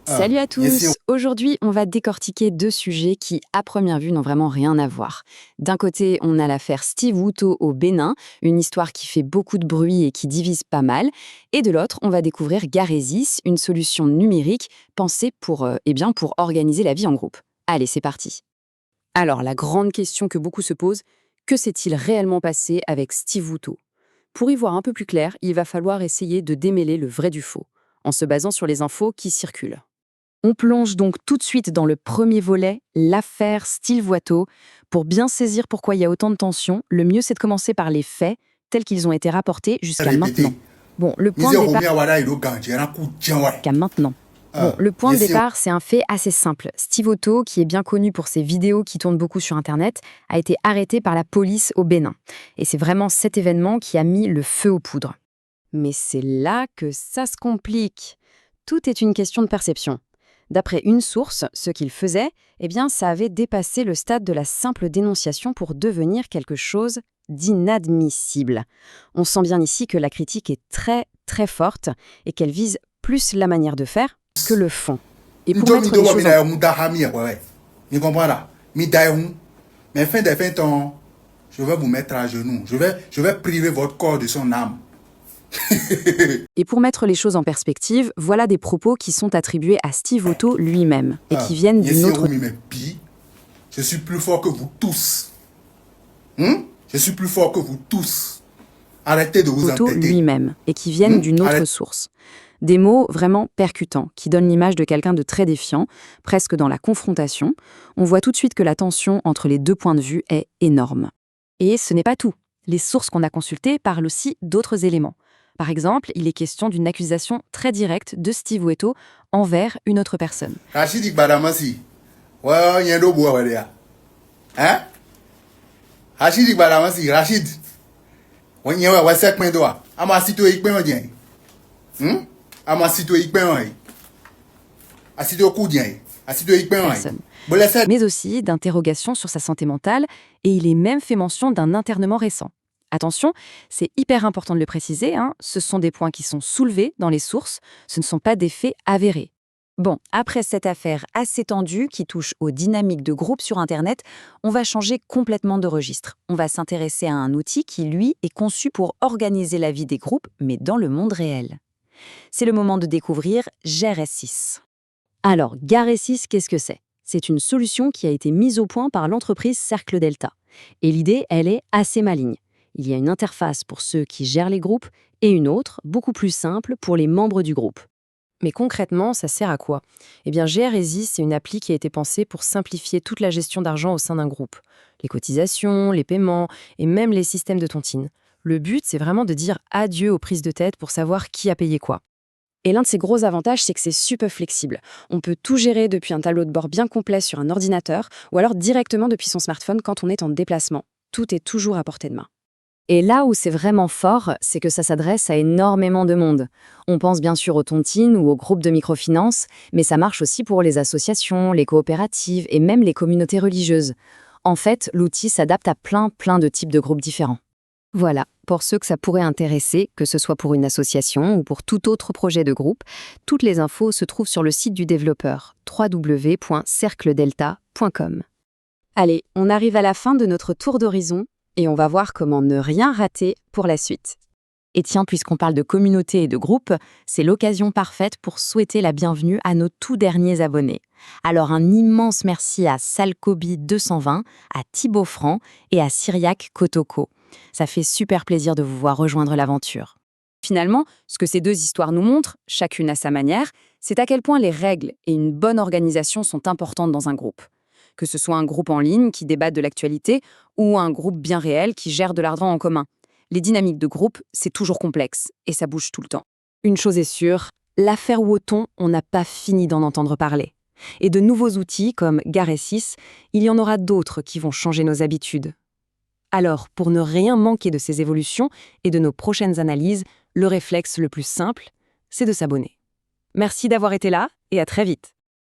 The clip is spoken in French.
Salut à tous! Aujourd'hui, on va décortiquer deux sujets qui, à première vue, n'ont vraiment rien à voir. D'un côté, on a l'affaire Steve Wuto au Bénin, une histoire qui fait beaucoup de bruit et qui divise pas mal. Et de l'autre, on va découvrir Garesis, une solution numérique pensée pour organiser la vie en groupe. Allez, c'est parti! Alors, la grande question que beaucoup se posent, que s'est-il réellement passé avec Steve Wuto? Pour y voir un peu plus clair, il va falloir essayer de démêler le vrai du faux, en se basant sur les infos qui circulent. On plonge donc tout de suite dans le premier volet, l'affaire Steve Wuto. Pour bien saisir pourquoi il y a autant de tensions, le mieux c'est de commencer par les faits, tels qu'ils ont été rapportés jusqu'à maintenant. Bon, le point de départ, c'est un fait assez simple. Steve Wuto, qui est bien connu pour ses vidéos qui tournent beaucoup sur Internet, a été arrêté par la police au Bénin. Et c'est vraiment cet événement qui a mis le feu aux poudres. Mais c'est là que ça se complique. Tout est une question de perception. D'après une source, ce qu'il faisait, ça avait dépassé le stade de la simple dénonciation pour devenir quelque chose d'inadmissible. On sent bien ici que la critique est très, très forte et qu'elle vise plus la manière de faire que le fond. Et pour mettre les choses je vais vous mettre à genoux. Je vais priver votre corps de son âme. Et pour mettre les choses en perspective, voilà des propos qui sont attribués à Steve Wuto lui-même et qui viennent d'une autre... Je suis plus fort que vous tous. Je suis plus fort que vous tous. Arrêtez de vous entêter. Lui-même et qui viennent d'une autre source. Des mots vraiment percutants, qui donnent l'image de quelqu'un de très défiant, presque dans la confrontation. On voit tout de suite que la tension entre les deux points de vue est énorme. Et ce n'est pas tout. Les sources qu'on a consultées parlent aussi d'autres éléments. Par exemple, il est question d'une accusation très directe de Steve Wuto envers une autre personne. Rachid, mais aussi d'interrogations sur sa santé mentale, et il est même fait mention d'un internement récent. Attention, c'est hyper important de le préciser, ce sont des points qui sont soulevés dans les sources, ce ne sont pas des faits avérés. Bon, après cette affaire assez tendue qui touche aux dynamiques de groupe sur Internet, on va changer complètement de registre. On va s'intéresser à un outil qui, lui, est conçu pour organiser la vie des groupes, mais dans le monde réel. C'est le moment de découvrir Garesis. Alors, Garesis, qu'est-ce que c'est? C'est une solution qui a été mise au point par l'entreprise Cercle Delta. Et l'idée, elle est assez maligne. Il y a une interface pour ceux qui gèrent les groupes et une autre, beaucoup plus simple, pour les membres du groupe. Mais concrètement, ça sert à quoi? Garesis, c'est une appli qui a été pensée pour simplifier toute la gestion d'argent au sein d'un groupe. Les cotisations, les paiements et même les systèmes de tontine. Le but, c'est vraiment de dire adieu aux prises de tête pour savoir qui a payé quoi. Et l'un de ses gros avantages, c'est que c'est super flexible. On peut tout gérer depuis un tableau de bord bien complet sur un ordinateur ou alors directement depuis son smartphone quand on est en déplacement. Tout est toujours à portée de main. Et là où c'est vraiment fort, c'est que ça s'adresse à énormément de monde. On pense bien sûr aux tontines ou aux groupes de microfinance, mais ça marche aussi pour les associations, les coopératives et même les communautés religieuses. En fait, l'outil s'adapte à plein de types de groupes différents. Voilà, pour ceux que ça pourrait intéresser, que ce soit pour une association ou pour tout autre projet de groupe, toutes les infos se trouvent sur le site du développeur, www.cercledelta.com. Allez, on arrive à la fin de notre tour d'horizon et on va voir comment ne rien rater pour la suite. Et tiens, puisqu'on parle de communauté et de groupe, c'est l'occasion parfaite pour souhaiter la bienvenue à nos tout derniers abonnés. Alors un immense merci à Salcobi220, à Thibaut Franc et à Cyriac Kotoko. Ça fait super plaisir de vous voir rejoindre l'aventure. Finalement, ce que ces deux histoires nous montrent, chacune à sa manière, c'est à quel point les règles et une bonne organisation sont importantes dans un groupe. Que ce soit un groupe en ligne qui débatte de l'actualité ou un groupe bien réel qui gère de l'argent en commun. Les dynamiques de groupe, c'est toujours complexe et ça bouge tout le temps. Une chose est sûre, l'affaire Wuto, on n'a pas fini d'en entendre parler. Et de nouveaux outils comme Garesis, il y en aura d'autres qui vont changer nos habitudes. Alors, pour ne rien manquer de ces évolutions et de nos prochaines analyses, le réflexe le plus simple, c'est de s'abonner. Merci d'avoir été là et à très vite.